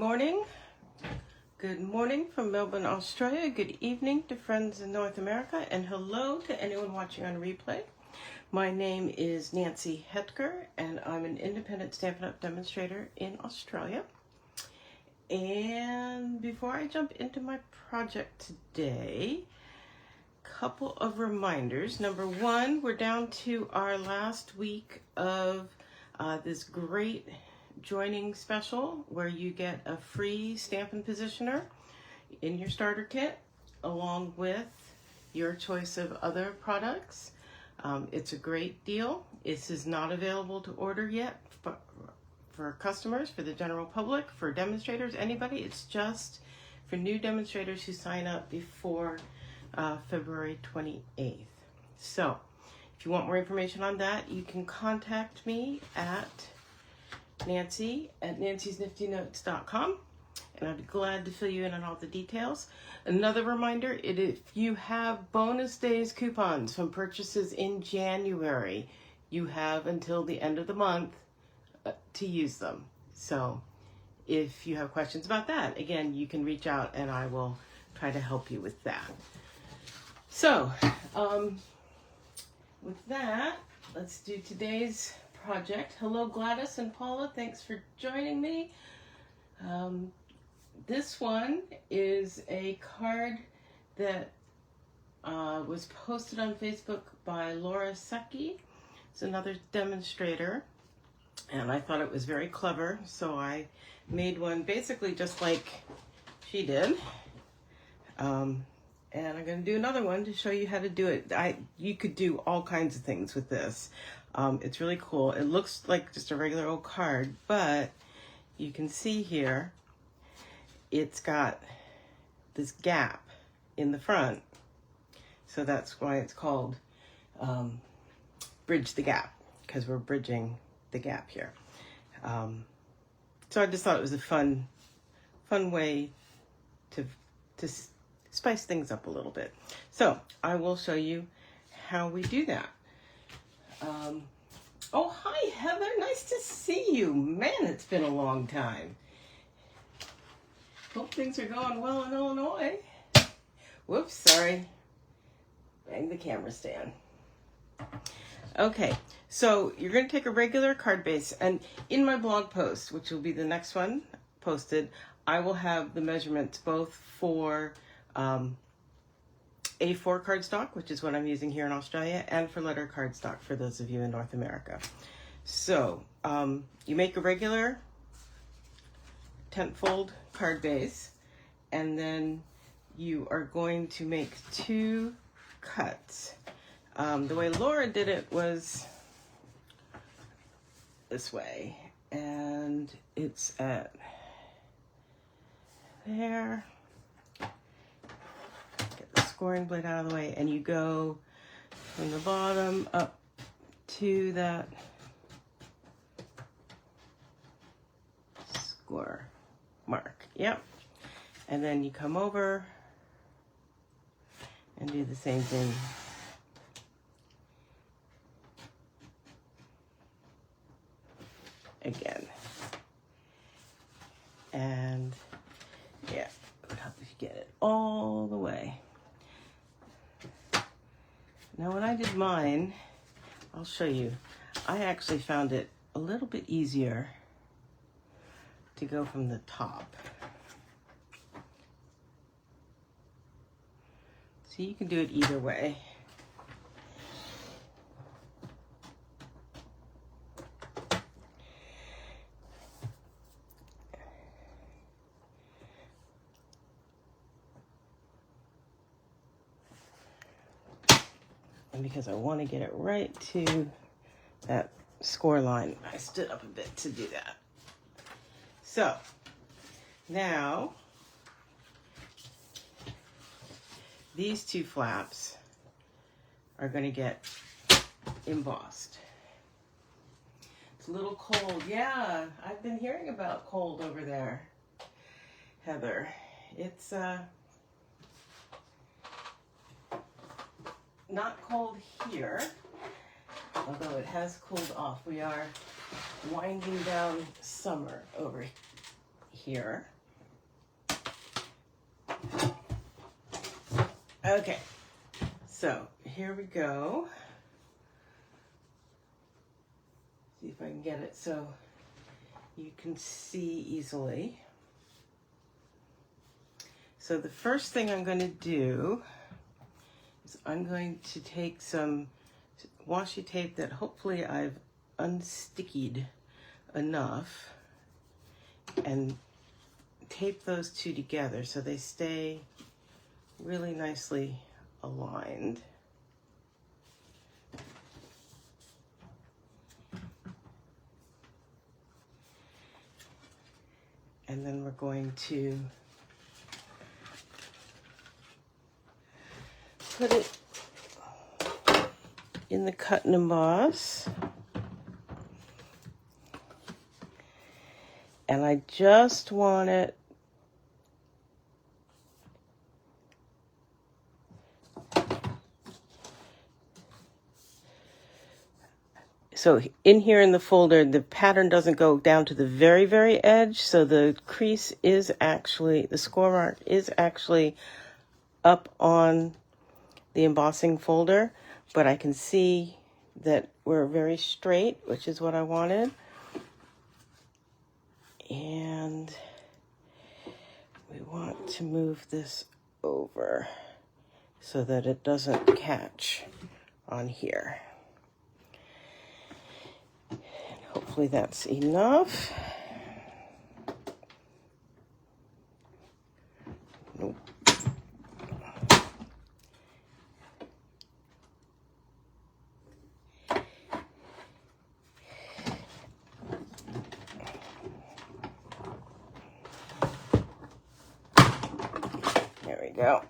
morning. Good morning from Melbourne, Australia. Good evening to friends in North America, and hello to anyone watching on replay. My name is Nancy Hetker, and I'm an independent Stampin' Up! Demonstrator in Australia. And before I jump into my project today, couple of reminders. Number one, we're down to our last week of this great joining special where you get a free Stampin' Positioner in your starter kit along with your choice of other products. It's a great deal. This is not available to order yet for customers, for the general public, for demonstrators, anybody. It's just for new demonstrators who sign up before February 28th. So if you want more information on that, you can contact me at Nancy at nancysniftynotes.com, and I'd be glad to fill you in on all the details. Another reminder, if you have bonus days coupons from purchases in January, you have until the end of the month to use them. So if you have questions about that, again, you can reach out and I will try to help you with that. So with that, let's do today's project. Hello Gladys and Paula, thanks for joining me. This one is a card that was posted on Facebook by Laura Secchi. It's another demonstrator, and I thought it was very clever, so I made one basically just like she did. And I'm going to do another one to show you how to do it. You could do all kinds of things with this. It's really cool. It looks like just a regular old card, but you can see here, it's got this gap in the front. So that's why it's called Bridge the Gap, because we're bridging the gap here. So I just thought it was a fun way to spice things up a little bit. So I will show you how we do that. Oh, hi, Heather. Nice to see you. Man, it's been a long time. Hope things are going well in Illinois. Whoops, sorry. Bang the camera stand. Okay, so you're going to take a regular card base, and in my blog post, which will be the next one posted, I will have the measurements both for A4 cardstock, which is what I'm using here in Australia, and for letter cardstock for those of you in North America. So you make a regular tent fold card base, and then you are going to make 2 cuts. The way Laura did it was this way, and it's at there. Scoring blade out of the way, and you go from the bottom up to that score mark. Yep. And then you come over and do the same thing again. And yeah, it would help if you get it all the way. Now when I did mine, I'll show you, I actually found it a little bit easier to go from the top. So you can do it either way. And because I want to get it right to that score line, I stood up a bit to do that. So now these 2 flaps are going to get embossed. It's a little cold. Yeah, I've been hearing about cold over there, Heather. It's not cold here, although it has cooled off. We are winding down summer over here. Okay, so here we go. See if I can get it so you can see easily. So the first thing I'm going to do is I'm going to take some washi tape that hopefully I've unstickied enough and tape those two together so they stay really nicely aligned. And then we're going to put it in the cut and emboss. And I just want it so in here in the folder, the pattern doesn't go down to the very, very edge. So the crease is actually, the score mark is actually up on the embossing folder, but I can see that we're very straight, which is what I wanted. And we want to move this over so that it doesn't catch on here. And hopefully that's enough. Nope. There we go.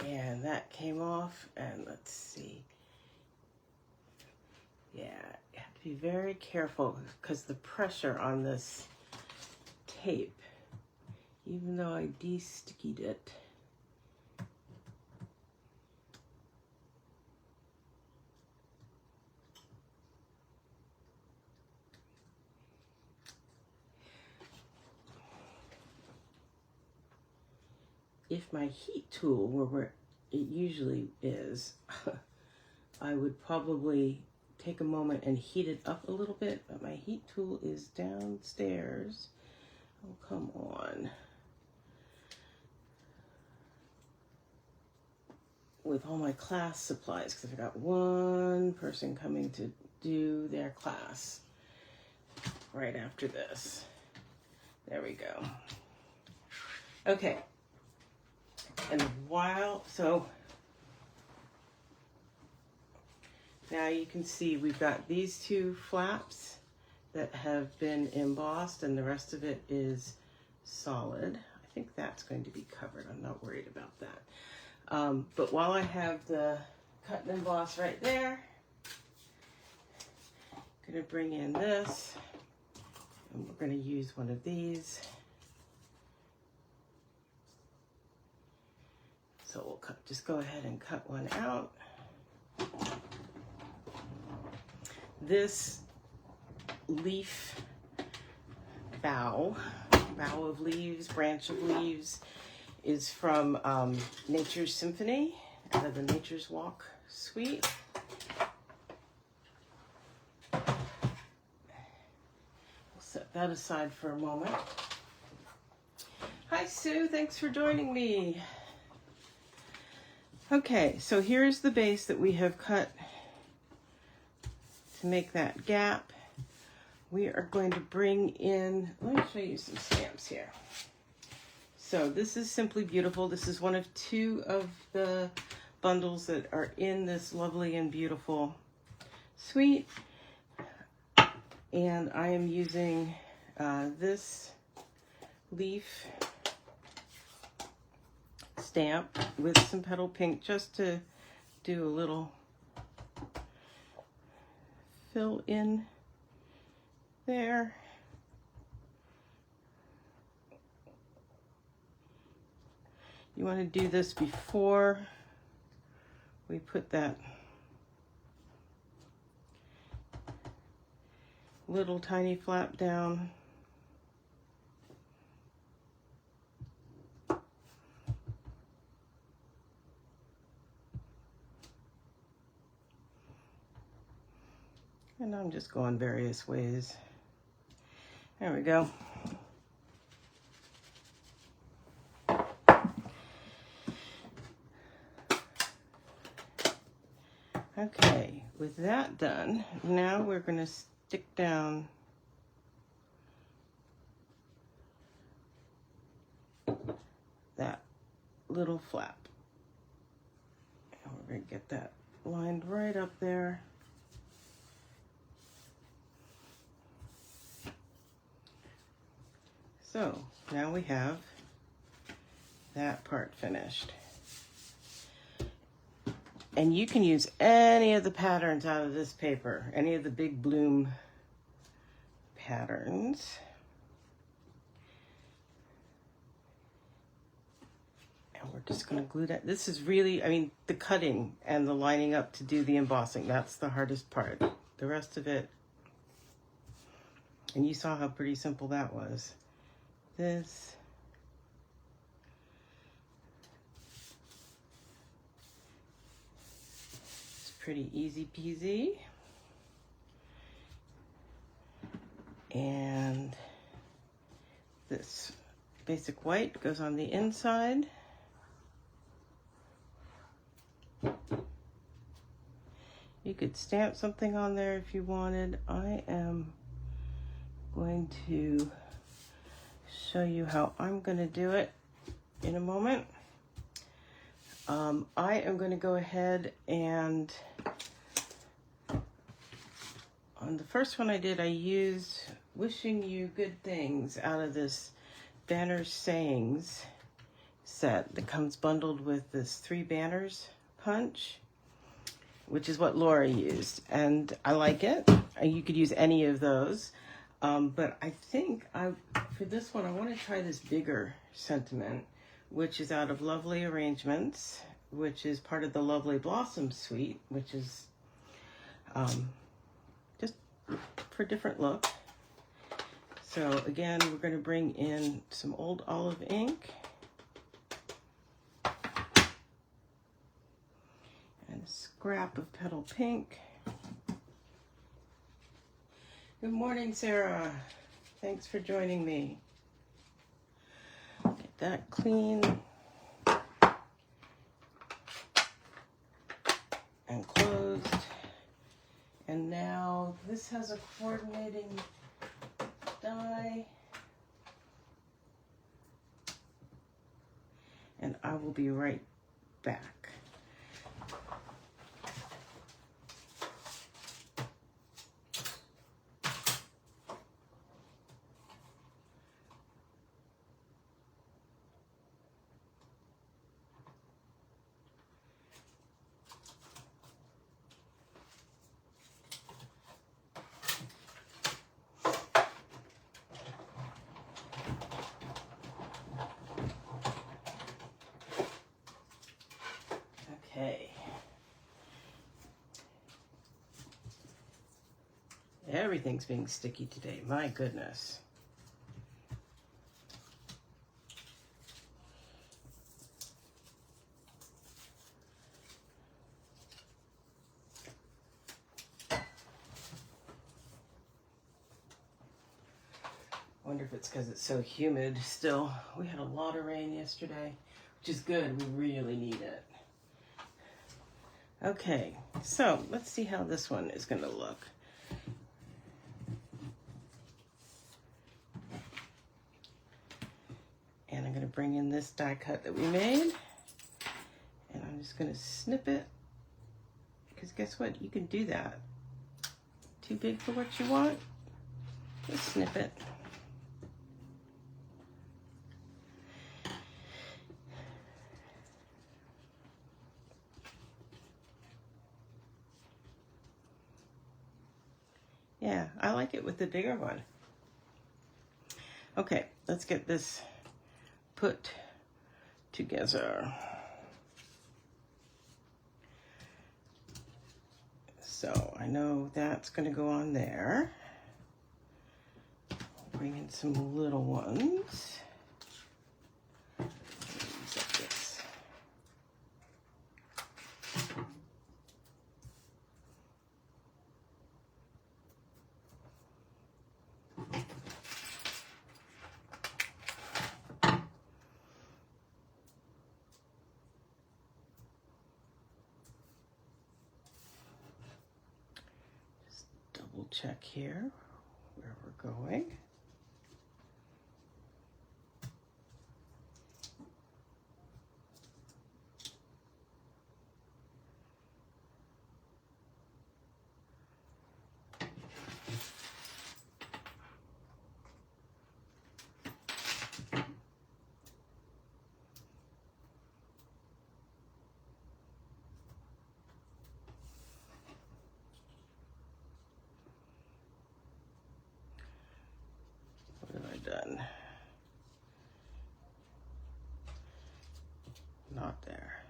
And that came off, and let's see. Yeah, you have to be very careful because the pressure on this tape, even though I de-stickied it, if my heat tool were where it usually is, I would probably take a moment and heat it up a little bit, but my heat tool is downstairs. Oh, come on. With all my class supplies, because I've got one person coming to do their class right after this. There we go. Okay. And so now you can see we've got these two flaps that have been embossed and the rest of it is solid. I think that's going to be covered. I'm not worried about that. But while I have the cut and emboss right there, I'm going to bring in this, and we're going to use one of these. So we'll just go ahead and cut one out. This leaf bough of leaves, branch of leaves, is from Nature's Symphony, out of the Nature's Walk suite. We'll set that aside for a moment. Hi Sue, thanks for joining me. Okay, so here's the base that we have cut to make that gap. We are going to bring in, let me show you some stamps here. So this is Simply Beautiful. This is one of two of the bundles that are in this lovely and beautiful suite. And I am using this leaf stamp with some petal pink just to do a little fill in there. You want to do this before we put that little tiny flap down. And I'm just going various ways. There we go. Okay, with that done, now we're going to stick down that little flap. And we're going to get that lined right up there. So now we have that part finished. And you can use any of the patterns out of this paper, any of the big bloom patterns. And we're just going to glue that. This is really, I mean, the cutting and the lining up to do the embossing, that's the hardest part. The rest of it, and you saw how pretty simple that was. This. It's pretty easy peasy. And this basic white goes on the inside. You could stamp something on there if you wanted. I am going to show you how I'm going to do it in a moment. I am going to go ahead and on the first one I did, I used Wishing You Good Things out of this Banner Sayings set that comes bundled with this 3 banners punch, which is what Laura used, and I like it. You could use any of those. But I think for this one, I want to try this bigger sentiment, which is out of Lovely Arrangements, which is part of the Lovely Blossom suite, which is just for different look. So again, we're going to bring in some old olive ink and a scrap of Petal Pink. Good morning, Sarah. Thanks for joining me. Get that clean and closed. And now this has a coordinating die. And I will be right back. Okay. Everything's being sticky today. My goodness. Wonder if it's because it's so humid still. We had a lot of rain yesterday, which is good. We really need it. Okay, so let's see how this one is going to look. And I'm going to bring in this die cut that we made. And I'm just going to snip it. Because guess what? You can do that. Too big for what you want? Just snip it. Yeah, I like it with the bigger one. Okay, let's get this put together. So I know that's going to go on there. bring in some little ones. Use up this. Just double check here where we're going. Done. Not there.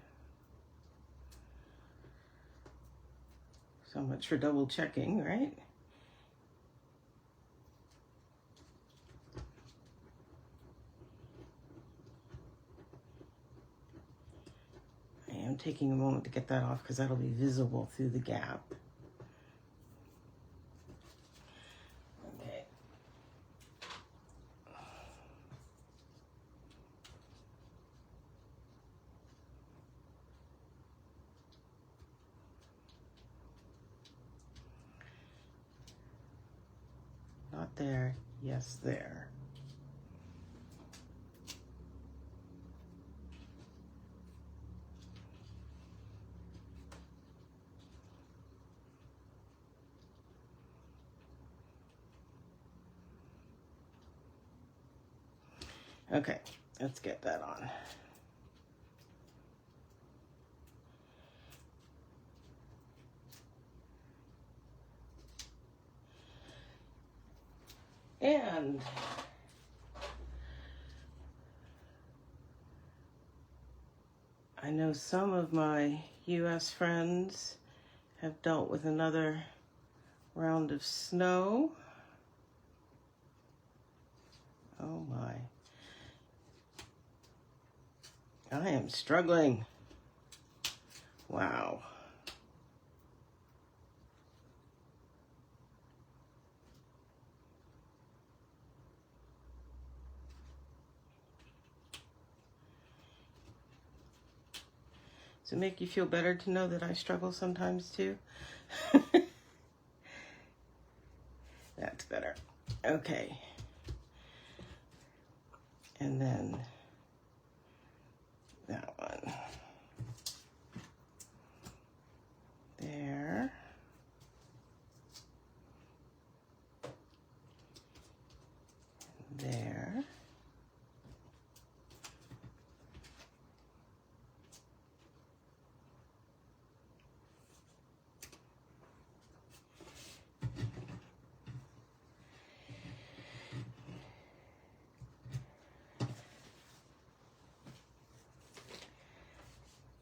So much for double checking, right? I am taking a moment to get that off because that'll be visible through the gap. Not there, yes, there. Okay, let's get that on. And I know some of my US friends have dealt with another round of snow. Oh my. I am struggling. Wow. Does it make you feel better to know that I struggle sometimes too? That's better. Okay. And then that one. There. There.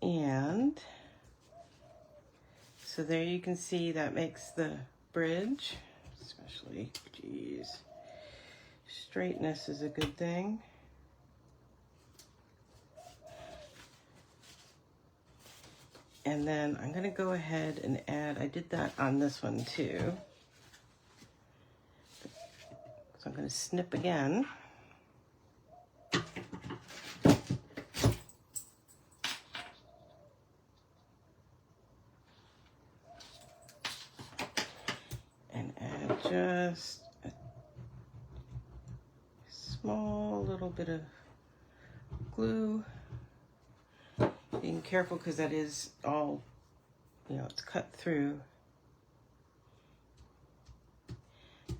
And so there you can see that makes the bridge, especially, geez, straightness is a good thing. And then I'm going to go ahead and add, I did that on this one too. So I'm going to snip again. And add just a small little bit of glue. Being careful because that is all, you know, it's cut through.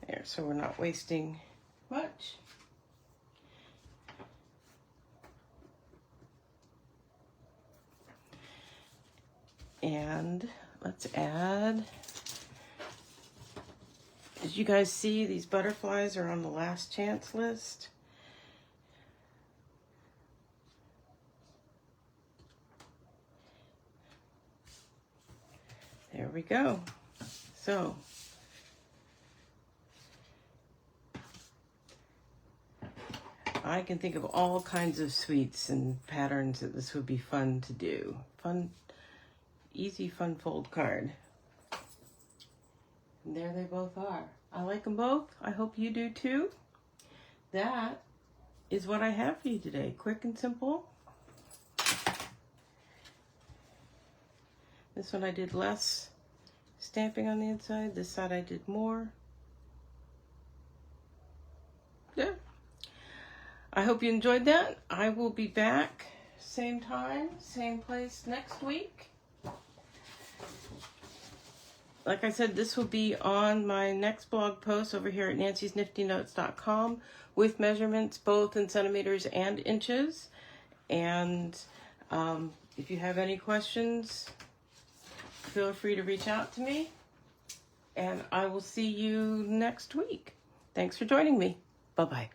There, so we're not wasting much. And let's add, did you guys see these butterflies are on the last chance list? There we go. So I can think of all kinds of sweets and patterns that this would be fun to do. Fun, easy, fun fold card. And there they both are. I like them both. I hope you do too. That is what I have for you today. Quick and simple. This one I did less stamping on the inside. This side I did more. Yeah. I hope you enjoyed that. I will be back same time, same place next week. Like I said, this will be on my next blog post over here at nancysniftynotes.com with measurements both in centimeters and inches. And if you have any questions, feel free to reach out to me. And I will see you next week. Thanks for joining me. Bye-bye.